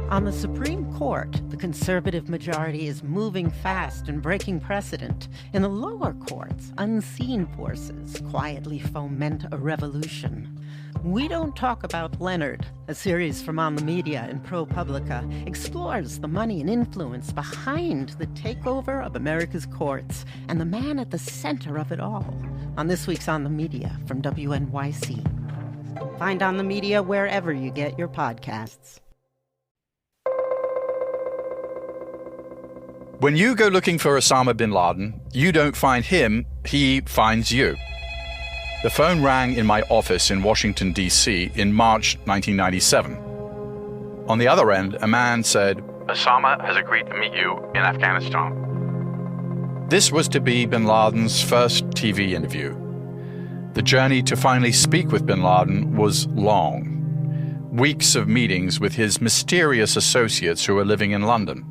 On the Supreme Court, the conservative majority is moving fast and breaking precedent. In the lower courts, unseen forces quietly foment a revolution. We Don't Talk About Leonard, a series from On the Media and ProPublica, explores the money and influence behind the takeover of America's courts and the man at the center of it all. On this week's On the Media from WNYC. Find On the Media wherever you get your podcasts. When you go looking for Osama bin Laden, you don't find him, he finds you. The phone rang in my office in Washington, D.C. in March 1997. On the other end, a man said, "Osama has agreed to meet you in Afghanistan." This was to be bin Laden's first TV interview. The journey to finally speak with bin Laden was long. Weeks of meetings with his mysterious associates who were living in London.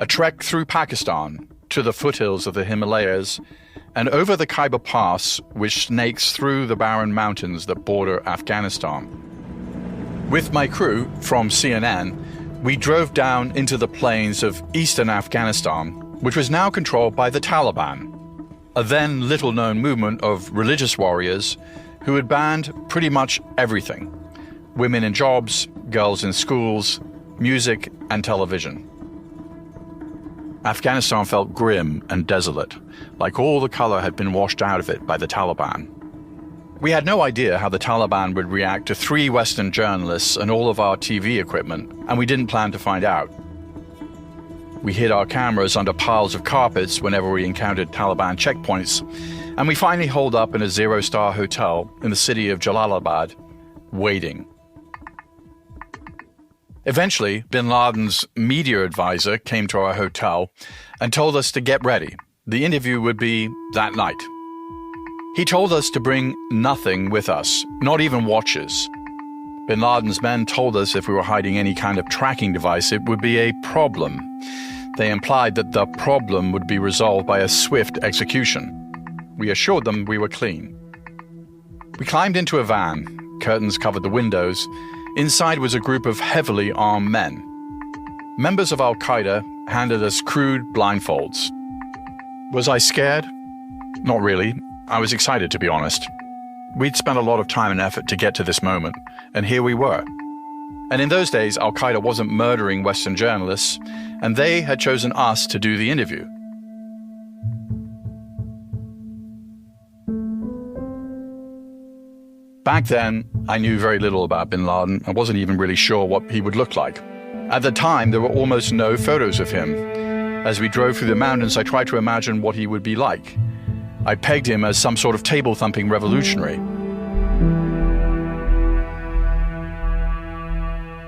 A trek through Pakistan to the foothills of the Himalayas and over the Khyber Pass, which snakes through the barren mountains that border Afghanistan. With my crew from CNN, we drove down into the plains of eastern Afghanistan, which was now controlled by the Taliban, a then little-known movement of religious warriors who had banned pretty much everything: women in jobs, girls in schools, music and television. Afghanistan felt grim and desolate, like all the color had been washed out of it by the Taliban. We had no idea how the Taliban would react to 3 Western journalists and all of our TV equipment, and we didn't plan to find out. We hid our cameras under piles of carpets whenever we encountered Taliban checkpoints, and we finally holed up in a 0-star hotel in the city of Jalalabad, waiting. Eventually, bin Laden's media advisor came to our hotel and told us to get ready. The interview would be that night. He told us to bring nothing with us, not even watches. Bin Laden's men told us if we were hiding any kind of tracking device, it would be a problem. They implied that the problem would be resolved by a swift execution. We assured them we were clean. We climbed into a van. Curtains covered the windows. Inside was a group of heavily armed men. Members of Al-Qaeda handed us crude blindfolds. Was I scared? Not really. I was excited, to be honest. We'd spent a lot of time and effort to get to this moment, and here we were. And in those days, Al-Qaeda wasn't murdering Western journalists, and they had chosen us to do the interview. Back then, I knew very little about bin Laden. I wasn't even really sure what he would look like. At the time, there were almost no photos of him. As we drove through the mountains, I tried to imagine what he would be like. I pegged him as some sort of table-thumping revolutionary.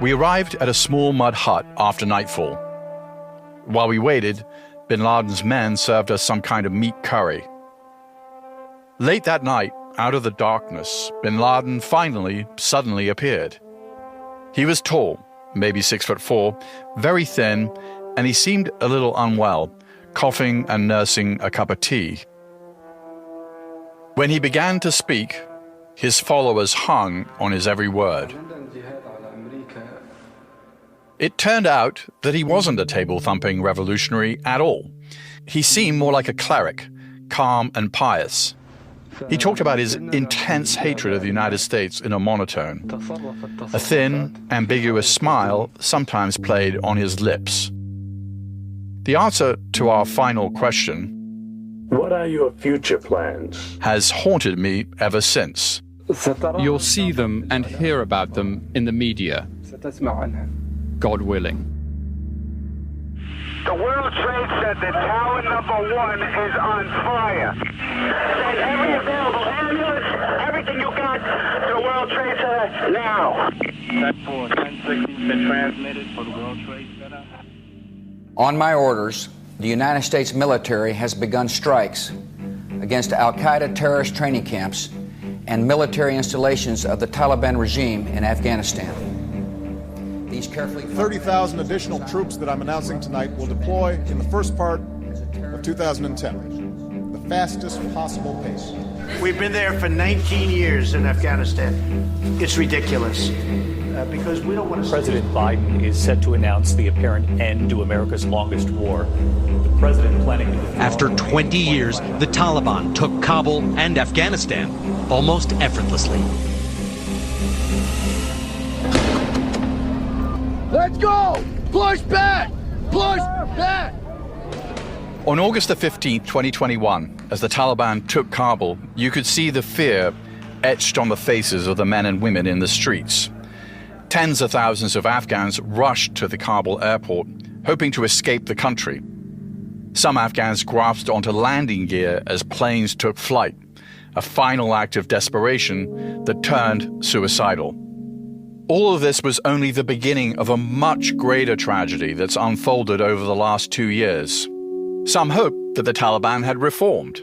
We arrived at a small mud hut after nightfall. While we waited, bin Laden's men served us some kind of meat curry. Late that night, out of the darkness, bin Laden suddenly appeared. He was tall, maybe 6'4", very thin, and he seemed a little unwell, coughing and nursing a cup of tea. When he began to speak, his followers hung on his every word. It turned out that he wasn't a table-thumping revolutionary at all. He seemed more like a cleric, calm and pious. He talked about his intense hatred of the United States in a monotone. A thin, ambiguous smile sometimes played on his lips. The answer to our final question, "What are your future plans?" has haunted me ever since. You'll see them and hear about them in the media, God willing. The World Trade Center, tower number 1 is on fire. Send every available ambulance, everything you got to the World Trade Center now. That 1060 has been transmitted for the World Trade Center. On my orders, the United States military has begun strikes against Al-Qaeda terrorist training camps and military installations of the Taliban regime in Afghanistan. 30,000 additional troops that I'm announcing tonight will deploy in the first part of 2010, the fastest possible pace. We've been there for 19 years in Afghanistan. It's ridiculous. because we don't want to... President Biden is set to announce the apparent end to America's longest war. The president planning to... After 20 years, the Taliban took Kabul and Afghanistan almost effortlessly. Let's go! Push back! Push back! On August the 15th, 2021, as the Taliban took Kabul, you could see the fear etched on the faces of the men and women in the streets. Tens of thousands of Afghans rushed to the Kabul airport, hoping to escape the country. Some Afghans grasped onto landing gear as planes took flight, a final act of desperation that turned suicidal. All of this was only the beginning of a much greater tragedy that's unfolded over the last 2 years. Some hoped that the Taliban had reformed,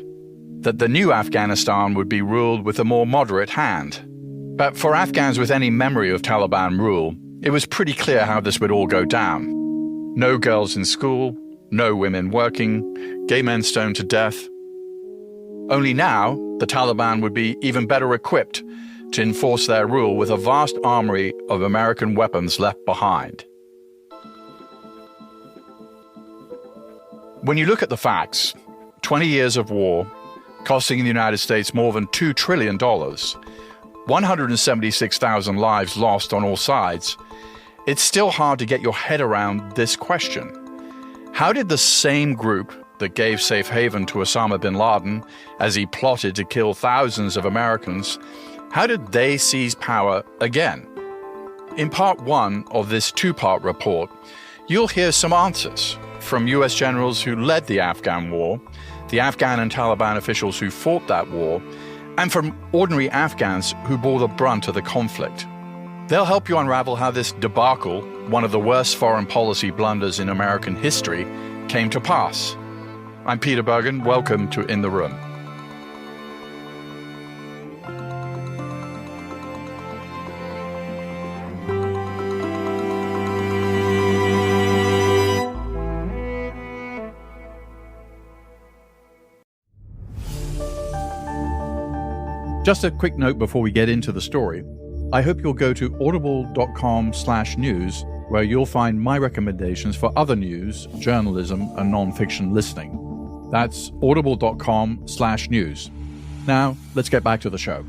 that the new Afghanistan would be ruled with a more moderate hand. But for Afghans with any memory of Taliban rule, it was pretty clear how this would all go down. No girls in school, no women working, gay men stoned to death. Only now, the Taliban would be even better equipped to enforce their rule with a vast armory of American weapons left behind. When you look at the facts, 20 years of war, costing the United States more than $2 trillion, 176,000 lives lost on all sides, it's still hard to get your head around this question. How did the same group that gave safe haven to Osama bin Laden as he plotted to kill thousands of Americans, how did they seize power again? In part one of this two-part report, you'll hear some answers from US generals who led the Afghan war, the Afghan and Taliban officials who fought that war, and from ordinary Afghans who bore the brunt of the conflict. They'll help you unravel how this debacle, one of the worst foreign policy blunders in American history, came to pass. I'm Peter Bergen. Welcome to In the Room. Just a quick note before we get into the story. I hope you'll go to audible.com/news, where you'll find my recommendations for other news, journalism, and non-fiction listening. That's audible.com/news. Now, let's get back to the show.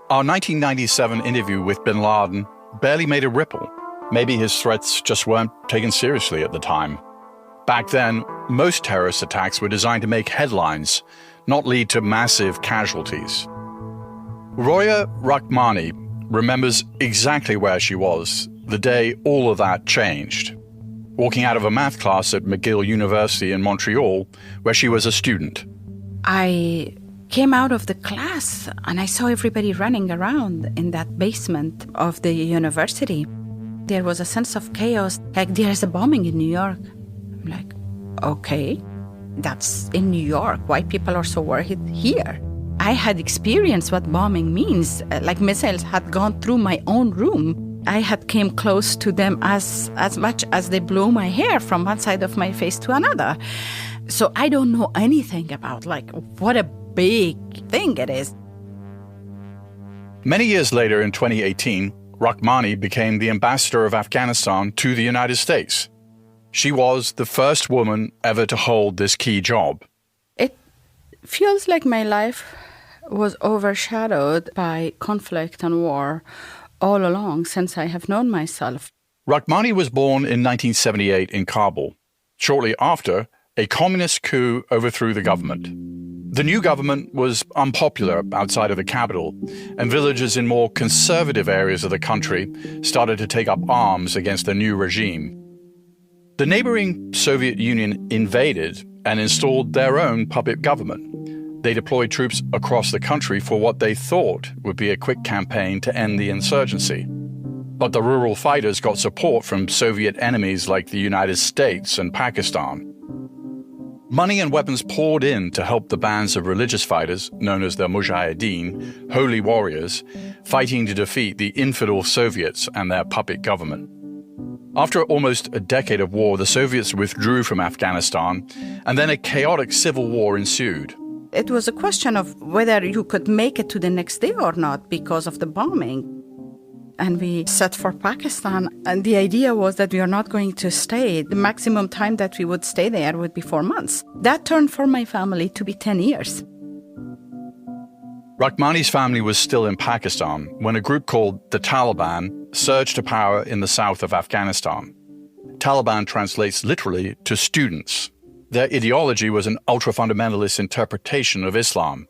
Our 1997 interview with bin Laden barely made a ripple. Maybe his threats just weren't taken seriously at the time. Back then, most terrorist attacks were designed to make headlines, not lead to massive casualties. Roya Rahmani remembers exactly where she was the day all of that changed, walking out of a math class at McGill University in Montreal, where she was a student. I came out of the class and I saw everybody running around in that basement of the university. There was a sense of chaos, like there's a bombing in New York. I'm like, okay, that's in New York. Why people are so worried here? I had experienced what bombing means. Like missiles had gone through my own room. I had came close to them as much as they blew my hair from one side of my face to another. So I don't know anything about like what a big thing it is. Many years later in 2018, Rahmani became the ambassador of Afghanistan to the United States. She was the first woman ever to hold this key job. It feels like my life was overshadowed by conflict and war all along since I have known myself. Rahmani was born in 1978 in Kabul. Shortly after, a communist coup overthrew the government. The new government was unpopular outside of the capital, and villagers in more conservative areas of the country started to take up arms against the new regime. The neighboring Soviet Union invaded and installed their own puppet government. They deployed troops across the country for what they thought would be a quick campaign to end the insurgency. But the rural fighters got support from Soviet enemies like the United States and Pakistan. Money and weapons poured in to help the bands of religious fighters, known as the Mujahideen, holy warriors, fighting to defeat the infidel Soviets and their puppet government. After almost a decade of war, the Soviets withdrew from Afghanistan, and then a chaotic civil war ensued. It was a question of whether you could make it to the next day or not because of the bombing. And we set for Pakistan, and the idea was that we are not going to stay. The maximum time that we would stay there would be 4 months. That turned for my family to be 10 years. Rahmani's family was still in Pakistan when a group called the Taliban surged to power in the south of Afghanistan. Taliban translates literally to students. Their ideology was an ultra-fundamentalist interpretation of Islam.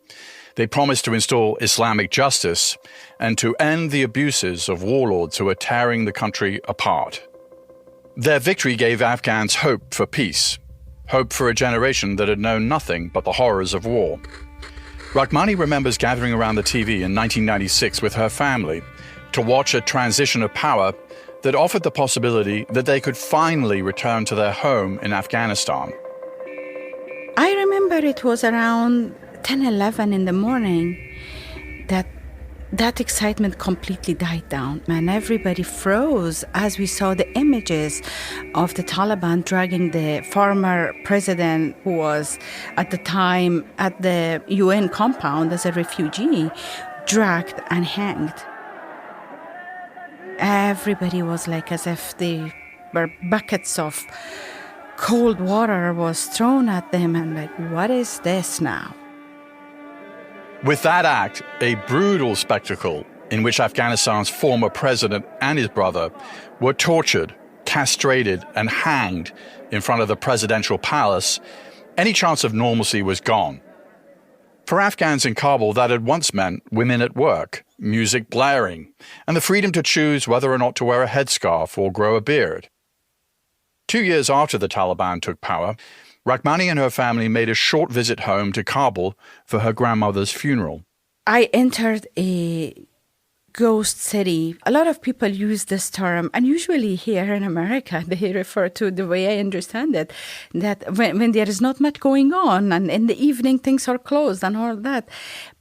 They promised to install Islamic justice and to end the abuses of warlords who were tearing the country apart. Their victory gave Afghans hope for peace, hope for a generation that had known nothing but the horrors of war. Rahmani remembers gathering around the TV in 1996 with her family to watch a transition of power that offered the possibility that they could finally return to their home in Afghanistan. I remember it was around 10, 11 in the morning that excitement completely died down, and everybody froze as we saw the images of the Taliban dragging the former president, who was at the time at the UN compound as a refugee, dragged and hanged. Everybody was like as if they were buckets of cold water was thrown at them, and like, what is this now? With that act, a brutal spectacle in which Afghanistan's former president and his brother were tortured, castrated, and hanged in front of the presidential palace, any chance of normalcy was gone. For Afghans in Kabul, that had once meant women at work, music blaring, and the freedom to choose whether or not to wear a headscarf or grow a beard. 2 years after the Taliban took power, Rahmani and her family made a short visit home to Kabul for her grandmother's funeral. I entered a ghost city. A lot of people use this term, and usually here in America, they refer to, the way I understand it, that when there is not much going on, and in the evening things are closed and all that.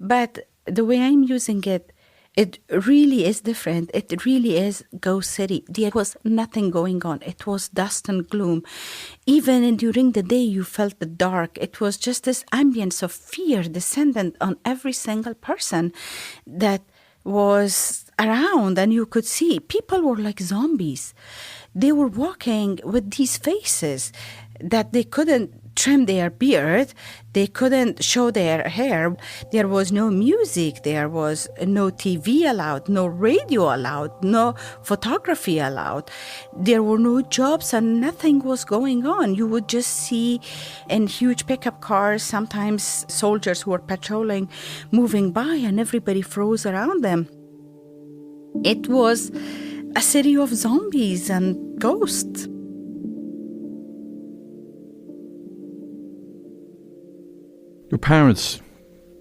But the way I'm using it, it really is different. It really is ghost city. There was nothing going on. It was dust and gloom. Even during the day, you felt the dark. It was just this ambience of fear descendant on every single person that was around, and you could see people were like zombies. They were walking with these faces that they couldn't trim their beard, they couldn't show their hair. There was no music, there was no TV allowed, no radio allowed, no photography allowed. There were no jobs and nothing was going on. You would just see in huge pickup cars, sometimes soldiers who were patrolling, moving by, and everybody froze around them. It was a city of zombies and ghosts. Your parents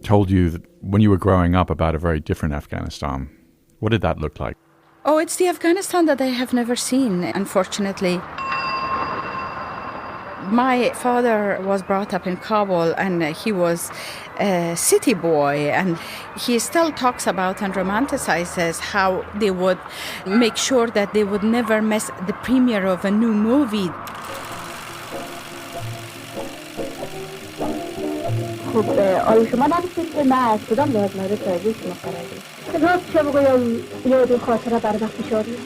told you that when you were growing up about a very different Afghanistan. What did that look like? Oh, it's the Afghanistan that I have never seen, unfortunately. My father was brought up in Kabul, and he was a city boy, and he still talks about and romanticizes how they would make sure that they would never miss the premiere of a new movie. آیا شما نمی‌گید که نه از کدام مورد تازه شما قراره راست چه بگویم یاد خاطره بر وقت شادی.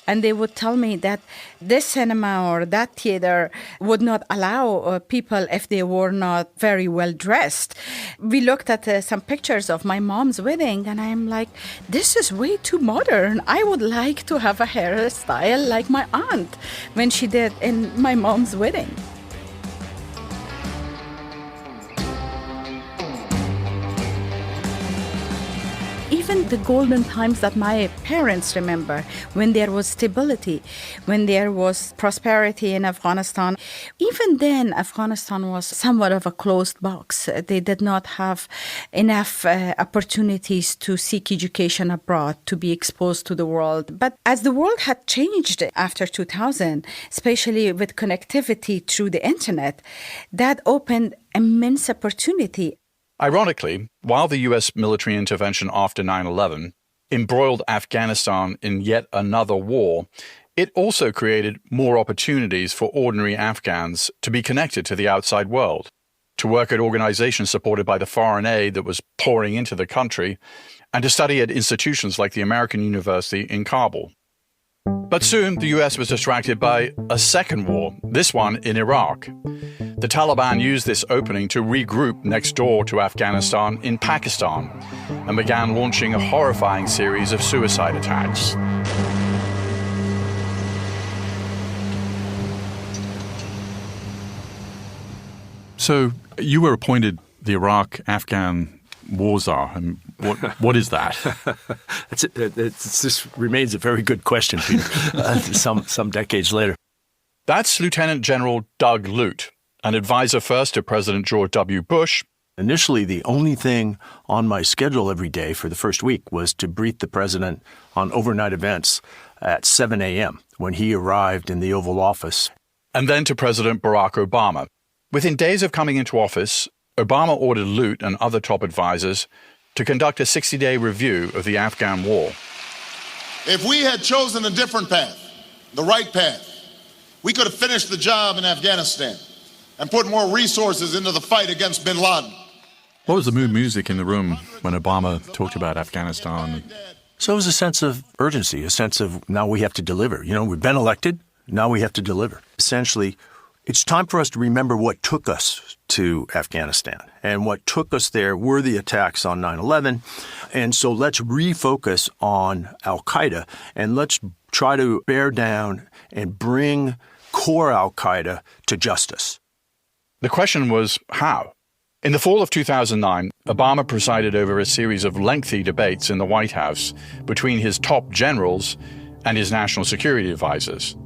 And they would tell me that this cinema or that theater would not allow people if they were not very well dressed. We looked at some pictures of my mom's wedding, and I'm like, this is way too modern. I would like to have a hairstyle like my aunt when she did in my mom's wedding. Even the golden times that my parents remember, when there was stability, when there was prosperity in Afghanistan, even then Afghanistan was somewhat of a closed box. They did not have enough opportunities to seek education abroad, to be exposed to the world. But as the world had changed after 2000, especially with connectivity through the internet, that opened immense opportunity. Ironically, while the U.S. military intervention after 9/11 embroiled Afghanistan in yet another war, it also created more opportunities for ordinary Afghans to be connected to the outside world, to work at organizations supported by the foreign aid that was pouring into the country, and to study at institutions like the American University in Kabul. But soon, the US was distracted by a second war, this one in Iraq. The Taliban used this opening to regroup next door to Afghanistan in Pakistan and began launching a horrifying series of suicide attacks. So you were appointed the Iraq-Afghan war czar. And what is that? This remains a very good question, Peter, some decades later. That's Lieutenant General Doug Lute, an advisor first to President George W. Bush. Initially, the only thing on my schedule every day for the first week was to brief the president on overnight events at 7 a.m. when he arrived in the Oval Office. And then to President Barack Obama. Within days of coming into office, Obama ordered Lute and other top advisors to conduct a 60-day review of the Afghan war. If we had chosen a different path, the right path, we could have finished the job in Afghanistan and put more resources into the fight against bin Laden. What was the mood music in the room when Obama talked about Afghanistan? So it was a sense of urgency, a sense of now we have to deliver. You know, we've been elected, now we have to deliver. Essentially, it's time for us to remember what took us to Afghanistan. And what took us there were the attacks on 9/11. And so let's refocus on al-Qaeda and let's try to bear down and bring core al-Qaeda to justice. The question was how? In the fall of 2009, Obama presided over a series of lengthy debates in the White House between his top generals and his national security advisors.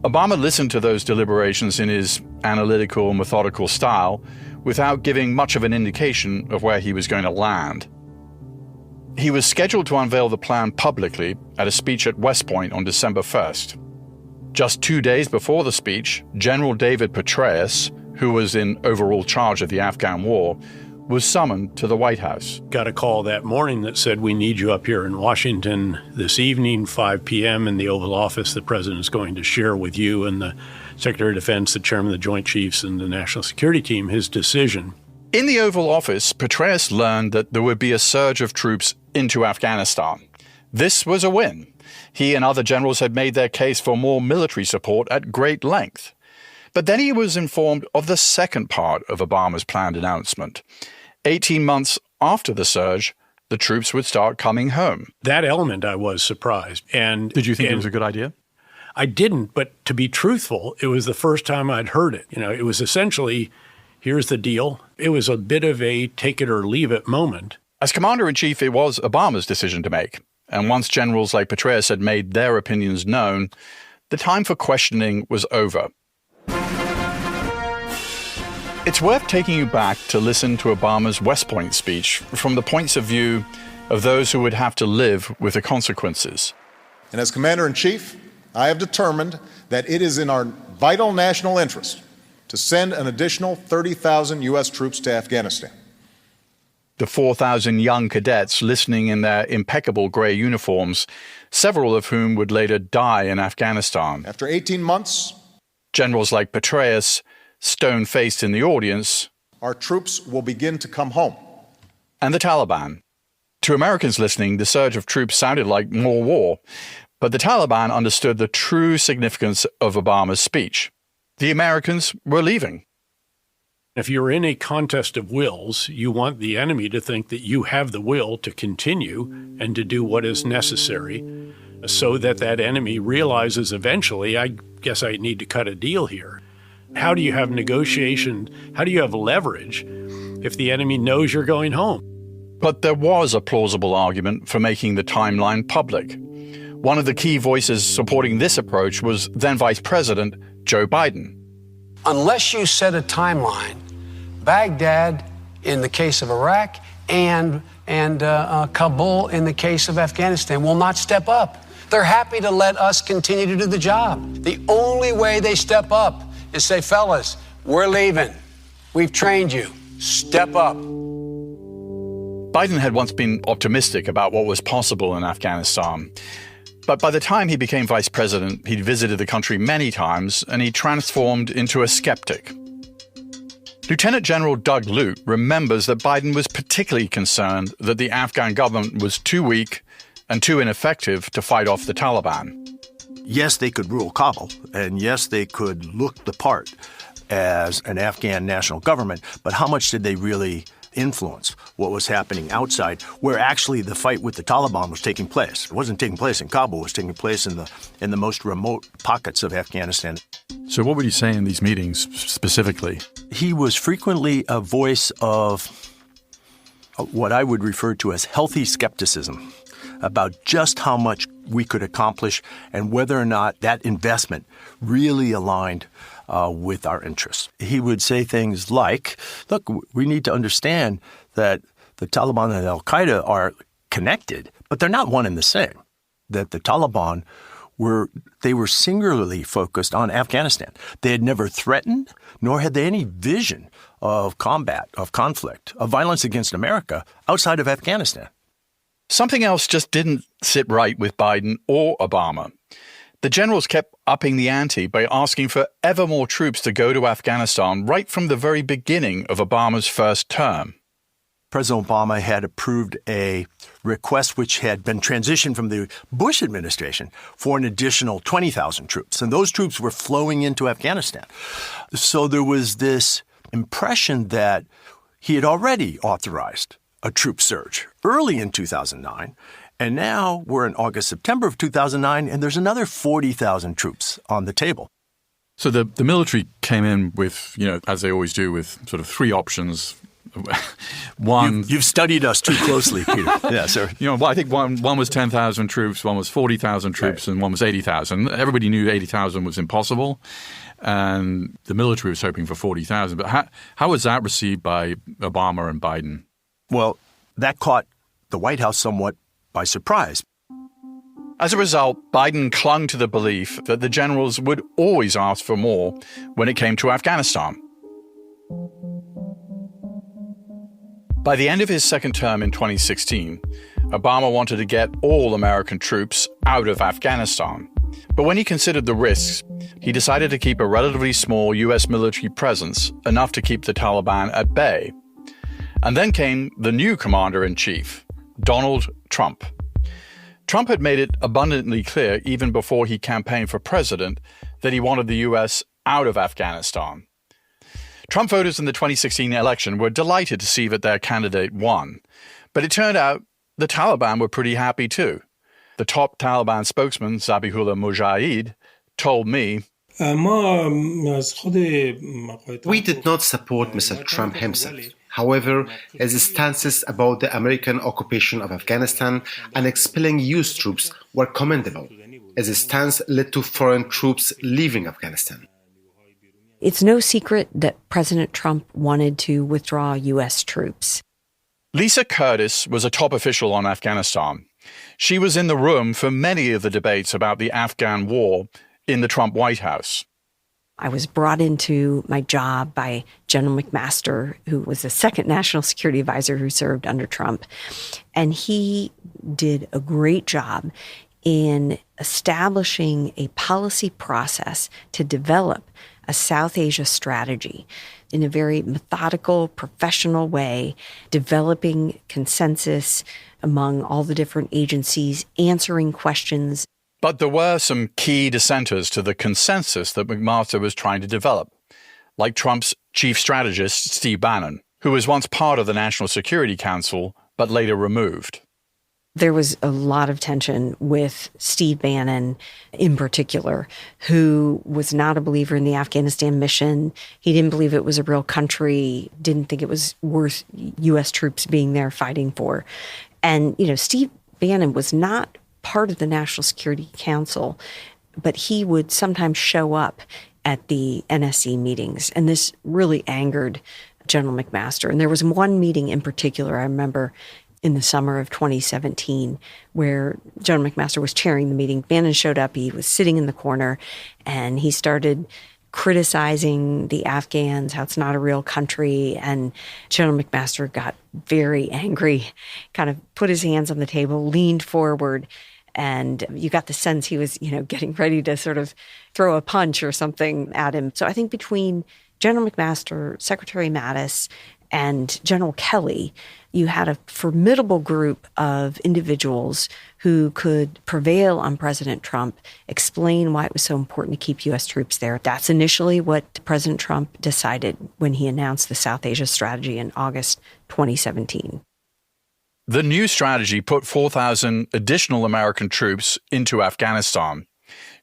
Obama listened to those deliberations in his analytical, methodical style without giving much of an indication of where he was going to land. He was scheduled to unveil the plan publicly at a speech at West Point on December 1st. Just 2 days before the speech, General David Petraeus, who was in overall charge of the Afghan war, was summoned to the White House. Got a call that morning that said, we need you up here in Washington this evening, 5 p.m. in the Oval Office. The president is going to share with you and the Secretary of Defense, the chairman of the Joint Chiefs, and the National Security Team his decision. In the Oval Office, Petraeus learned that there would be a surge of troops into Afghanistan. This was a win. He and other generals had made their case for more military support at great length. But then he was informed of the second part of Obama's planned announcement. 18 months after the surge, the troops would start coming home. That element, I was surprised. And did you think it was a good idea? I didn't, but to be truthful, it was the first time I'd heard it. You know, it was essentially, here's the deal. It was a bit of a take it or leave it moment. As commander-in-chief, it was Obama's decision to make. And once generals like Petraeus had made their opinions known, the time for questioning was over. It's worth taking you back to listen to Obama's West Point speech from the points of view of those who would have to live with the consequences. And as Commander-in-Chief, I have determined that it is in our vital national interest to send an additional 30,000 U.S. troops to Afghanistan. The 4,000 young cadets listening in their impeccable gray uniforms, several of whom would later die in Afghanistan. After 18 months, generals like Petraeus, stone-faced in the audience, our troops will begin to come home. And the Taliban. To Americans listening, the surge of troops sounded like more war, but the Taliban understood the true significance of Obama's speech. The Americans were leaving. If you're in a contest of wills, you want the enemy to think that you have the will to continue and to do what is necessary so that that enemy realizes eventually, I guess I need to cut a deal here. How do you have negotiation? How do you have leverage if the enemy knows you're going home? But there was a plausible argument for making the timeline public. One of the key voices supporting this approach was then Vice President Joe Biden. Unless you set a timeline, Baghdad in the case of Iraq and Kabul in the case of Afghanistan will not step up. They're happy to let us continue to do the job. The only way they step up is say, fellas, we're leaving. We've trained you. Step up. Biden had once been optimistic about what was possible in Afghanistan. But by the time he became vice president, he'd visited the country many times, and he transformed into a skeptic. Lieutenant General Doug Lute remembers that Biden was particularly concerned that the Afghan government was too weak and too ineffective to fight off the Taliban. Yes, they could rule Kabul, and yes, they could look the part as an Afghan national government, but how much did they really influence what was happening outside, where actually the fight with the Taliban was taking place? It wasn't taking place in Kabul, it was taking place in the most remote pockets of Afghanistan. So what would he say in these meetings specifically? He was frequently a voice of what I would refer to as healthy skepticism about just how much we could accomplish and whether or not that investment really aligned with our interests. He would say things like, look, we need to understand that the Taliban and al-Qaeda are connected, but they're not one and the same. That the Taliban were singularly focused on Afghanistan. They had never threatened, nor had they any vision of combat, of conflict, of violence against America outside of Afghanistan. Something else just didn't sit right with Biden or Obama. The generals kept upping the ante by asking for ever more troops to go to Afghanistan right from the very beginning of Obama's first term. President Obama had approved a request which had been transitioned from the Bush administration for an additional 20,000 troops. And those troops were flowing into Afghanistan. So there was this impression that he had already authorized a troop surge early in 2009. And now we're in August, September of 2009, and there's another 40,000 troops on the table. So the military came in with, as they always do, with sort of three options. One, you've studied us too closely, Peter. Yeah, sir. I think one was 10,000 troops, one was 40,000 troops, right, and one was 80,000. Everybody knew 80,000 was impossible, and the military was hoping for 40,000. But how was that received by Obama and Biden? Well, that caught the White House somewhat by surprise. As a result, Biden clung to the belief that the generals would always ask for more when it came to Afghanistan. By the end of his second term in 2016, Obama wanted to get all American troops out of Afghanistan. But when he considered the risks, he decided to keep a relatively small U.S. military presence, enough to keep the Taliban at bay. And then came the new commander-in-chief, Donald Trump. Trump had made it abundantly clear, even before he campaigned for president, that he wanted the U.S. out of Afghanistan. Trump voters in the 2016 election were delighted to see that their candidate won. But it turned out the Taliban were pretty happy too. The top Taliban spokesman, Zabihullah Mujahid, told me, "We did not support Mr. Trump himself. However, his stances about the American occupation of Afghanistan and expelling U.S. troops were commendable. His stance led to foreign troops leaving Afghanistan." It's no secret that President Trump wanted to withdraw U.S. troops. Lisa Curtis was a top official on Afghanistan. She was in the room for many of the debates about the Afghan war in the Trump White House. I was brought into my job by General McMaster, who was the second national security advisor who served under Trump. And he did a great job in establishing a policy process to develop a South Asia strategy in a very methodical, professional way, developing consensus among all the different agencies, answering questions. But there were some key dissenters to the consensus that McMaster was trying to develop, like Trump's chief strategist, Steve Bannon, who was once part of the National Security Council, but later removed. There was a lot of tension with Steve Bannon in particular, who was not a believer in the Afghanistan mission. He didn't believe it was a real country, didn't think it was worth U.S. troops being there fighting for. And, Steve Bannon was not part of the National Security Council, but he would sometimes show up at the NSC meetings. And this really angered General McMaster. And there was one meeting in particular, I remember, in the summer of 2017, where General McMaster was chairing the meeting. Bannon showed up, he was sitting in the corner, and he started criticizing the Afghans, how it's not a real country. And General McMaster got very angry, kind of put his hands on the table, leaned forward, and you got the sense he was, getting ready to sort of throw a punch or something at him. So I think between General McMaster, Secretary Mattis, and General Kelly, you had a formidable group of individuals who could prevail on President Trump, explain why it was so important to keep U.S. troops there. That's initially what President Trump decided when he announced the South Asia strategy in August 2017. The new strategy put 4,000 additional American troops into Afghanistan.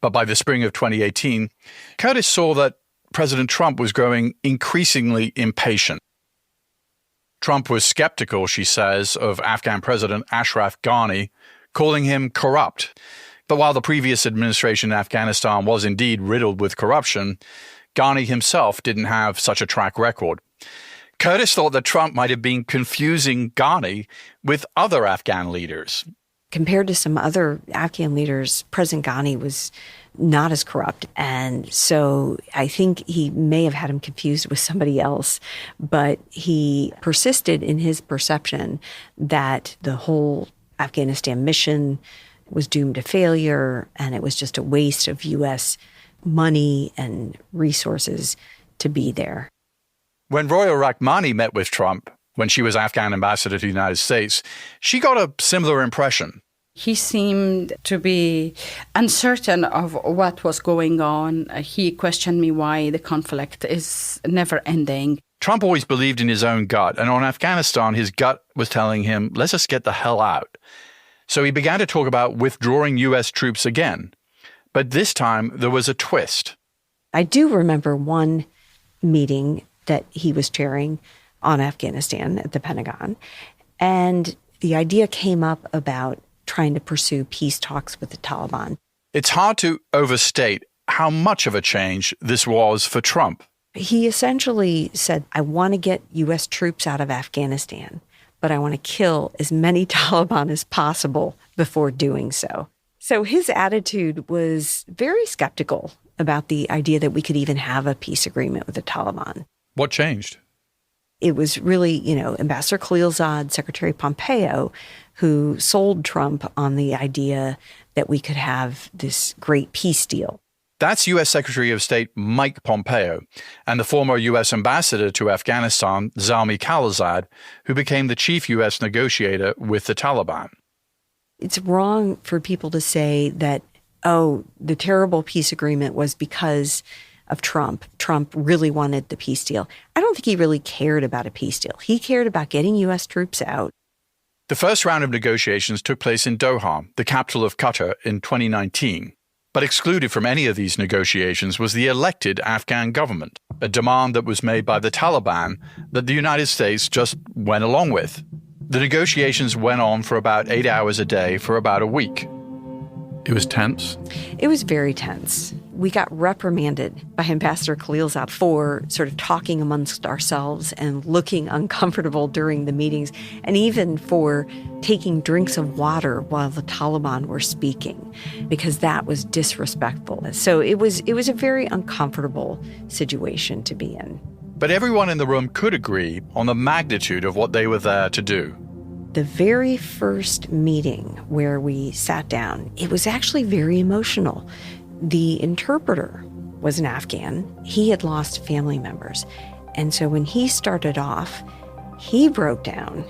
But by the spring of 2018, Curtis saw that President Trump was growing increasingly impatient. Trump was skeptical, she says, of Afghan President Ashraf Ghani, calling him corrupt. But while the previous administration in Afghanistan was indeed riddled with corruption, Ghani himself didn't have such a track record. Curtis thought that Trump might have been confusing Ghani with other Afghan leaders. Compared to some other Afghan leaders, President Ghani was not as corrupt. And so I think he may have had him confused with somebody else, but he persisted in his perception that the whole Afghanistan mission was doomed to failure and it was just a waste of U.S. money and resources to be there. When Roya Rahmani met with Trump, when she was Afghan ambassador to the United States, she got a similar impression. He seemed to be uncertain of what was going on. He questioned me why the conflict is never ending. Trump always believed in his own gut, and on Afghanistan, his gut was telling him, let's just get the hell out. So he began to talk about withdrawing U.S. troops again. But this time, there was a twist. I do remember one meeting that he was chairing on Afghanistan at the Pentagon, and the idea came up about trying to pursue peace talks with the Taliban. It's hard to overstate how much of a change this was for Trump. He essentially said, I want to get U.S. troops out of Afghanistan, but I want to kill as many Taliban as possible before doing so. So his attitude was very skeptical about the idea that we could even have a peace agreement with the Taliban. What changed? It was really, Ambassador Khalilzad, Secretary Pompeo, who sold Trump on the idea that we could have this great peace deal. That's U.S. Secretary of State Mike Pompeo and the former U.S. ambassador to Afghanistan, Zalmay Khalilzad, who became the chief U.S. negotiator with the Taliban. It's wrong for people to say that, the terrible peace agreement was because of Trump. Trump really wanted the peace deal. I don't think he really cared about a peace deal. He cared about getting U.S. troops out. The first round of negotiations took place in Doha, the capital of Qatar, in 2019. But excluded from any of these negotiations was the elected Afghan government, a demand that was made by the Taliban that the United States just went along with. The negotiations went on for about 8 hours a day for about a week. It was tense. It was very tense. We got reprimanded by Ambassador Khalilzad for sort of talking amongst ourselves and looking uncomfortable during the meetings, and even for taking drinks of water while the Taliban were speaking, because that was disrespectful. So it was a very uncomfortable situation to be in. But everyone in the room could agree on the magnitude of what they were there to do. The very first meeting where we sat down, it was actually very emotional. The interpreter was an Afghan. He had lost family members. And so when he started off, he broke down.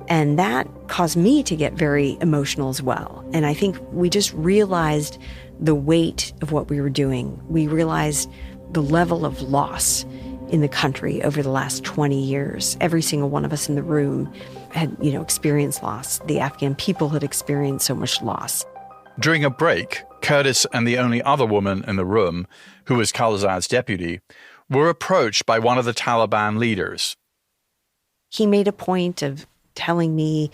And that caused me to get very emotional as well. And I think we just realized the weight of what we were doing. We realized the level of loss in the country over the last 20 years. Every single one of us in the room had, experienced loss. The Afghan people had experienced so much loss. During a break, Curtis and the only other woman in the room, who was Khalilzad's deputy, were approached by one of the Taliban leaders. He made a point of telling me,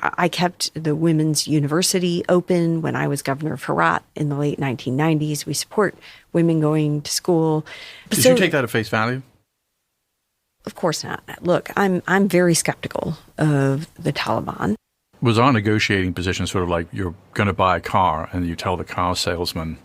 I kept the women's university open when I was governor of Herat in the late 1990s. We support women going to school. Did you take that at face value? Of course not. Look, I'm very skeptical of the Taliban. Was our negotiating position sort of like you're going to buy a car and you tell the car salesman,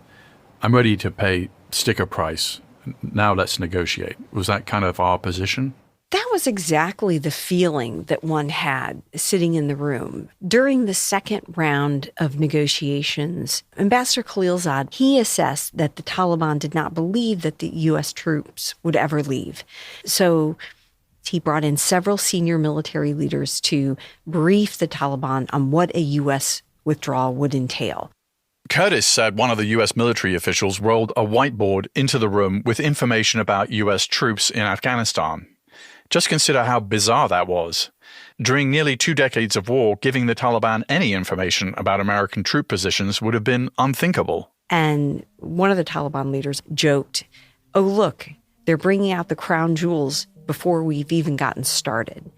I'm ready to pay sticker price now let's negotiate. Was that kind of our position? That was exactly the feeling that one had sitting in the room. During the second round of negotiations, Ambassador Khalilzad, he assessed that the Taliban did not believe that the U.S. troops would ever leave. So he brought in several senior military leaders to brief the Taliban on what a U.S. withdrawal would entail. Curtis said one of the U.S. military officials rolled a whiteboard into the room with information about U.S. troops in Afghanistan. Just consider how bizarre that was. During nearly 2 decades of war, giving the Taliban any information about American troop positions would have been unthinkable. And one of the Taliban leaders joked, "Oh, look, they're bringing out the crown jewels before we've even gotten started."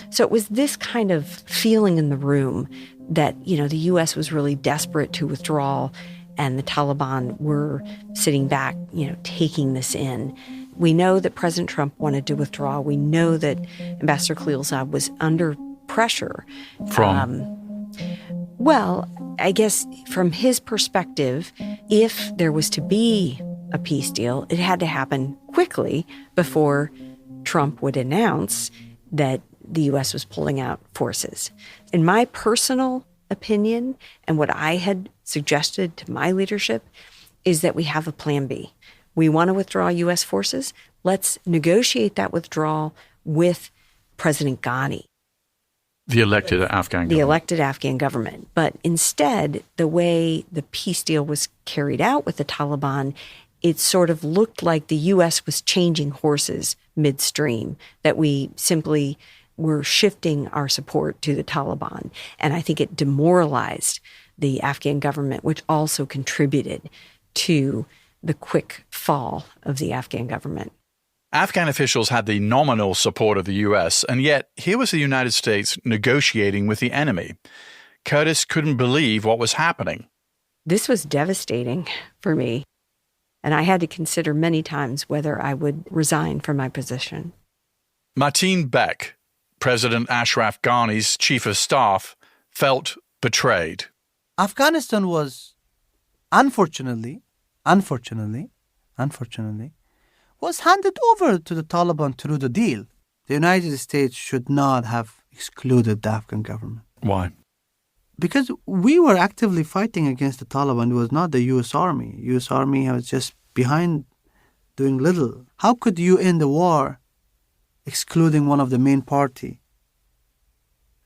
So it was this kind of feeling in the room that, the U.S. was really desperate to withdraw and the Taliban were sitting back, taking this in. We know that President Trump wanted to withdraw. We know that Ambassador Khalilzad was under pressure. From? Well, I guess from his perspective, if there was to be a peace deal, it had to happen quickly before Trump would announce that the U.S. was pulling out forces. In my personal opinion, and what I had suggested to my leadership, is that we have a plan B. We want to withdraw U.S. forces. Let's negotiate that withdrawal with President Ghani. The elected Afghan government. The elected Afghan government. But instead, the way the peace deal was carried out with the Taliban, it sort of looked like the U.S. was changing horses midstream, that we simply were shifting our support to the Taliban. And I think it demoralized the Afghan government, which also contributed to the quick fall of the Afghan government. Afghan officials had the nominal support of the U.S., and yet here was the United States negotiating with the enemy. Curtis couldn't believe what was happening. This was devastating for me, and I had to consider many times whether I would resign from my position. Martine Beck, President Ashraf Ghani's chief of staff, felt betrayed. Afghanistan was, unfortunately, was handed over to the Taliban through the deal. The United States should not have excluded the Afghan government. Why? Because we were actively fighting against the Taliban. It was not the U.S. Army. U.S. Army was just behind doing little. How could you end the war excluding one of the main party?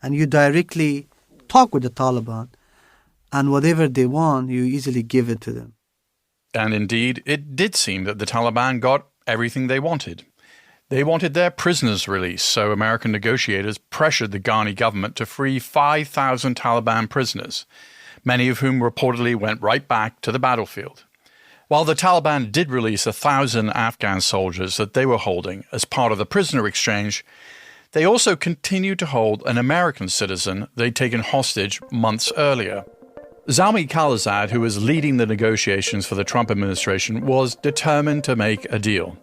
And you directly talk with the Taliban, and whatever they want, you easily give it to them. And indeed, it did seem that the Taliban got everything they wanted. They wanted their prisoners released, so American negotiators pressured the Ghani government to free 5,000 Taliban prisoners, many of whom reportedly went right back to the battlefield. While the Taliban did release 1,000 Afghan soldiers that they were holding as part of the prisoner exchange, they also continued to hold an American citizen they'd taken hostage months earlier. Zalmay Khalilzad, who was leading the negotiations for the Trump administration, was determined to make a deal.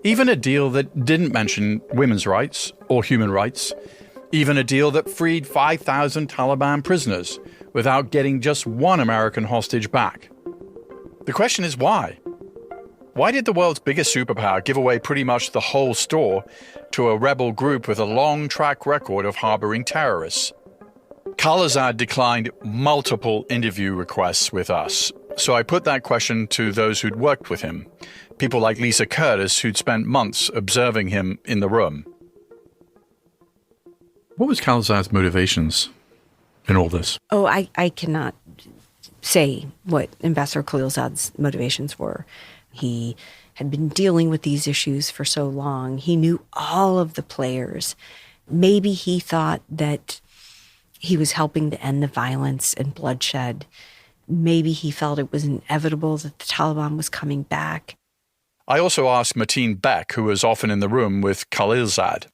Even a deal that didn't mention women's rights or human rights. Even a deal that freed 5,000 Taliban prisoners without getting just one American hostage back. The question is why? Why did the world's biggest superpower give away pretty much the whole store to a rebel group with a long track record of harboring terrorists? Khalilzad declined multiple interview requests with us, so I put that question to those who'd worked with him, people like Lisa Curtis, who'd spent months observing him in the room. What was Khalilzad's motivations in all this? Oh, I cannot say what Ambassador Khalilzad's motivations were. He had been dealing with these issues for so long. He knew all of the players. Maybe he thought that he was helping to end the violence and bloodshed. Maybe he felt it was inevitable that the Taliban was coming back. I also asked Martine Beck, who was often in the room with Khalilzad.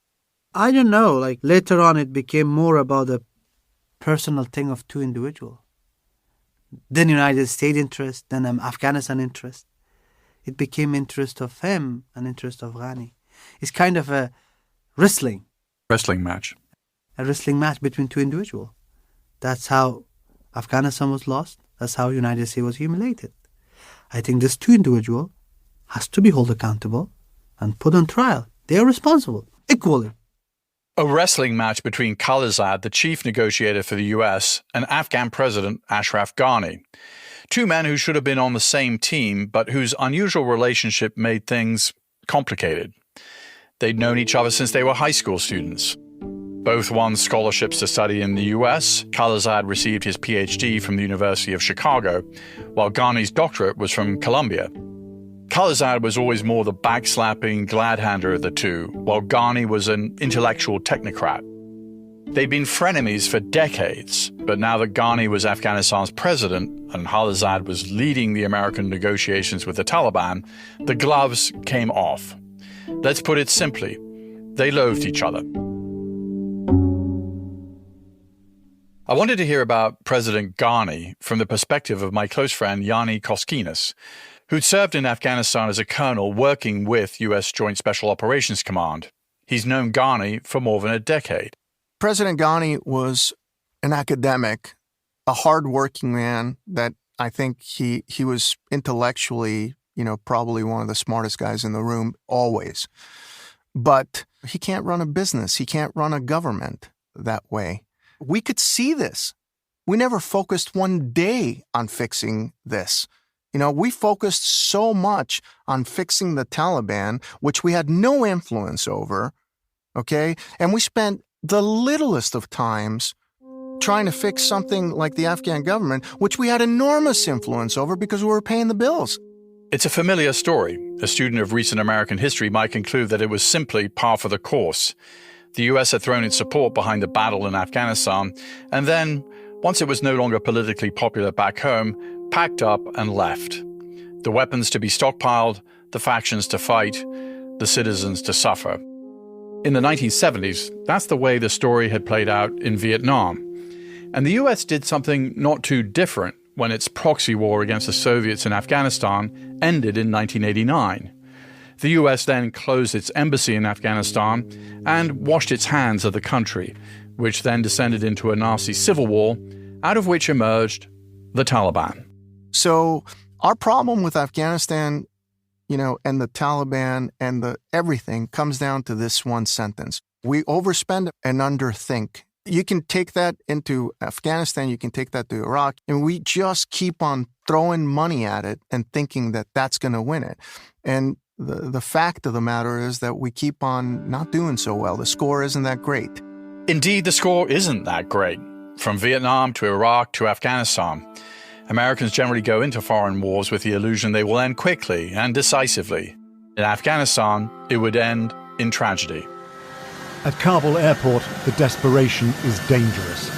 I don't know. Later on, it became more about a personal thing of two individuals. Then United States interest, then Afghanistan interest. It became interest of him and interest of Ghani. It's kind of a wrestling match. A wrestling match between two individuals. That's how Afghanistan was lost. That's how United States was humiliated. I think these two individuals has to be held accountable and put on trial. They are responsible equally. A wrestling match between Khalilzad, the chief negotiator for the US, and Afghan President Ashraf Ghani. Two men who should have been on the same team, but whose unusual relationship made things complicated. They'd known each other since they were high school students. Both won scholarships to study in the US. Khalilzad received his PhD from the University of Chicago, while Ghani's doctorate was from Columbia. Khalilzad was always more the backslapping glad-hander of the two, while Ghani was an intellectual technocrat. They'd been frenemies for decades, but now that Ghani was Afghanistan's president and Khalilzad was leading the American negotiations with the Taliban, the gloves came off. Let's put it simply, they loathed each other. I wanted to hear about President Ghani from the perspective of my close friend Yanni Koskinas, who'd served in Afghanistan as a colonel working with U.S. Joint Special Operations Command. He's known Ghani for more than a decade. President Ghani was an academic, a hardworking man that I think he was intellectually, probably one of the smartest guys in the room, always. But he can't run a business. He can't run a government that way. We could see this. We never focused one day on fixing this. We focused so much on fixing the Taliban, which we had no influence over, okay? And we spent the littlest of times trying to fix something like the Afghan government, which we had enormous influence over because we were paying the bills. It's a familiar story. A student of recent American history might conclude that it was simply par for the course. The US had thrown its support behind the battle in Afghanistan, and then, once it was no longer politically popular back home, packed up and left. The weapons to be stockpiled, the factions to fight, the citizens to suffer. In the 1970s, that's the way the story had played out in Vietnam. And the US did something not too different when its proxy war against the Soviets in Afghanistan ended in 1989. The US then closed its embassy in Afghanistan and washed its hands of the country, which then descended into a nasty civil war, out of which emerged the Taliban. So our problem with Afghanistan, and the Taliban and everything comes down to this one sentence. We overspend and underthink. You can take that into Afghanistan, you can take that to Iraq, and we just keep on throwing money at it and thinking that that's going to win it. And the fact of the matter is that we keep on not doing so well. The score isn't that great. Indeed, the score isn't that great. From Vietnam to Iraq to Afghanistan, Americans generally go into foreign wars with the illusion they will end quickly and decisively. In Afghanistan, it would end in tragedy. At Kabul airport, the desperation is dangerous.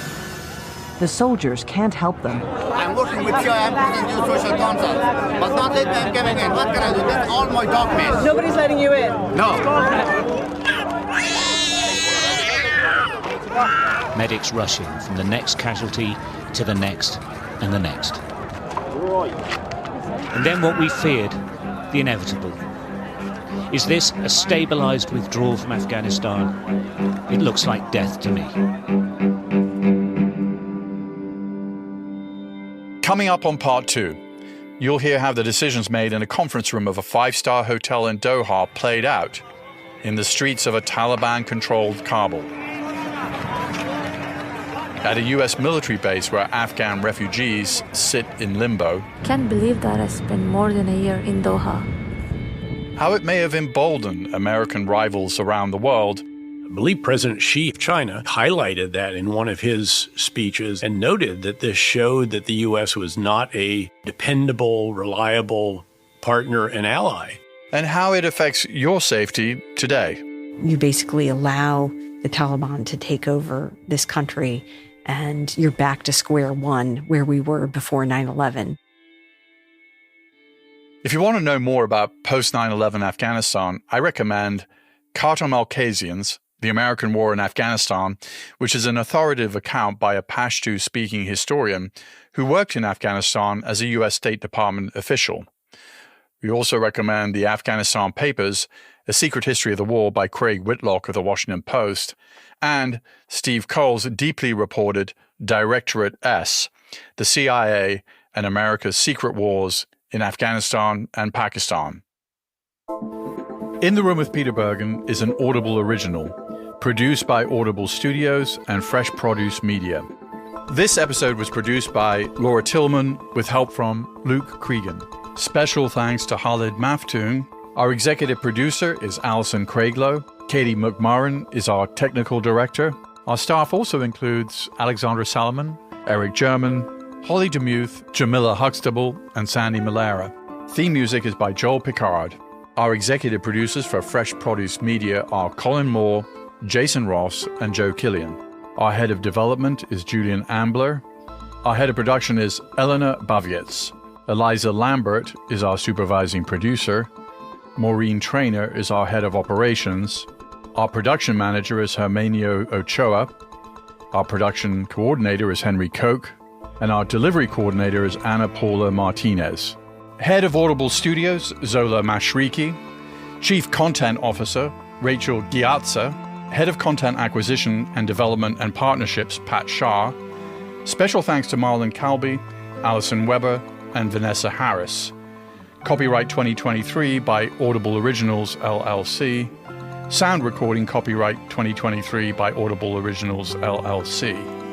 The soldiers can't help them. I'm working with CIM and do social counsel, but not let them coming in. What can I do? That's all my documents. Nobody's letting you in. No. Medics rushing from the next casualty to the next and the next. And then what we feared, the inevitable. Is this a stabilized withdrawal from Afghanistan? It looks like death to me. Coming up on part 2, you'll hear how the decisions made in a conference room of a 5-star hotel in Doha played out in the streets of a Taliban-controlled Kabul. At a US military base where Afghan refugees sit in limbo. Can't believe that I spent more than a year in Doha. How it may have emboldened American rivals around the world. I believe President Xi of China highlighted that in one of his speeches and noted that this showed that the U.S. was not a dependable, reliable partner and ally. And how it affects your safety today. You basically allow the Taliban to take over this country, and you're back to square one where we were before 9/11. If you want to know more about post 9/11 Afghanistan, I recommend Khatam al-Kazian's The American War in Afghanistan, which is an authoritative account by a Pashto-speaking historian who worked in Afghanistan as a U.S. State Department official. We also recommend The Afghanistan Papers, A Secret History of the War by Craig Whitlock of The Washington Post, and Steve Cole's deeply reported Directorate S, The CIA and America's Secret Wars in Afghanistan and Pakistan. In the Room with Peter Bergen is an Audible original, produced by Audible Studios and Fresh Produce Media. This episode was produced by Laura Tillman with help from Luke Cregan. Special thanks to Khalid Maftoon. Our executive producer is Alison Craiglow. Katie McMurran is our technical director. Our staff also includes Alexandra Salomon, Eric German, Holly DeMuth, Jamila Huxtable, and Sandy Malera. Theme music is by Joel Picard. Our executive producers for Fresh Produce Media are Colin Moore, Jason Ross, and Joe Killian. Our head of development is Julian Ambler. Our head of production is Eleanor Bavietz. Eliza Lambert is our supervising producer. Maureen Traynor is our head of operations. Our production manager is Hermenio Ochoa. Our production coordinator is Henry Koch. And our delivery coordinator is Anna Paula Martinez. Head of Audible Studios, Zola Mashriki. Chief Content Officer, Rachel Giatza. Head of Content Acquisition and Development and Partnerships, Pat Shah. Special thanks to Marlon Calby, Alison Weber, and Vanessa Harris. Copyright 2023 by Audible Originals, LLC. Sound recording copyright 2023 by Audible Originals, LLC.